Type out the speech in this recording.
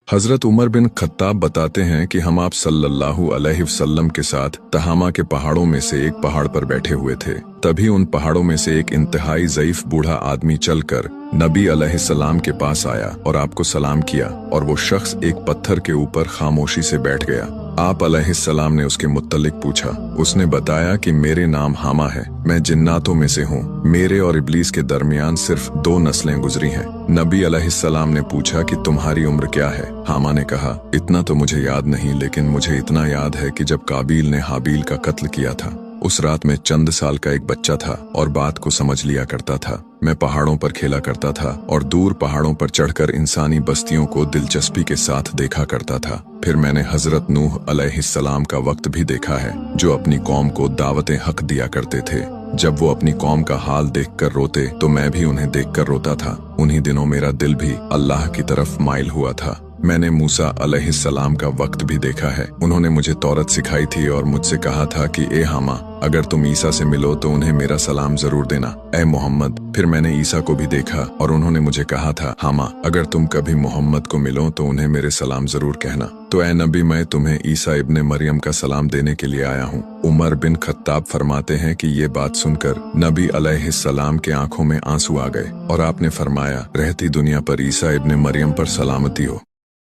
हजरत Umar bin Khattab बताते हैं कि हम आप सल्लल्लाहु अलैहि वसल्लम के साथ तहामा के पहाड़ों में से एक पहाड़ पर बैठे हुए थे। तभी उन पहाड़ों में से एक इंतहाई ज़ईफ बूढ़ा आदमी चलकर नबी अलैहिस्सलाम के पास आया और आपको सलाम किया, और वो शख्स एक पत्थर के ऊपर खामोशी से बैठ गया। आप अलैहिस्सलाम ने उसके मुत्तलिक पूछा। उसने बताया कि मेरे नाम हामा है, मैं जिन्नातों में से हूँ। मेरे और इब्लीस के दरमियान सिर्फ 2 नस्लें गुजरी हैं। नबी अलैहिस्सलाम ने पूछा कि तुम्हारी उम्र क्या है? हामा ने कहा, इतना तो मुझे याद नहीं, लेकिन मुझे इतना याद है कि जब काबिल ने हाबील का कत्ल किया था, उस रात में चंद साल का एक बच्चा था और बात को समझ लिया करता था। मैं पहाड़ों पर खेला करता था और दूर पहाड़ों पर चढ़कर इंसानी बस्तियों को दिलचस्पी के साथ देखा करता था। फिर मैंने हजरत नूह अलैहिस्सलाम का वक्त भी देखा है, जो अपनी कौम को दावते हक दिया करते थे। जब वो अपनी कौम का हाल देखकर रोते तो मैं भी उन्हें देखकर रोता था। उन्हीं दिनों मेरा दिल भी अल्लाह की तरफ माइल हुआ था। मैंने मूसा अलैहिस्सलाम का वक्त भी देखा है। उन्होंने मुझे तौरत सिखाई थी और मुझसे कहा था कि ए हामा, अगर तुम ईसा से मिलो तो उन्हें मेरा सलाम जरूर देना, ए मोहम्मद। फिर मैंने ईसा को भी देखा और उन्होंने मुझे कहा था, हामा, अगर तुम कभी मोहम्मद को मिलो तो उन्हें मेरे सलाम जरूर कहना। तो ए नबी, मैं तुम्हें ईसा इब्ने मरियम का सलाम देने के लिए आया हूँ। उमर बिन खत्ताब फरमाते हैं कि ये बात सुनकर नबी अलैहिस्सलाम के आंखों में आंसू आ गए और आपने फरमाया, रहती दुनिया पर ईसा इब्ने मरियम पर सलामती हो।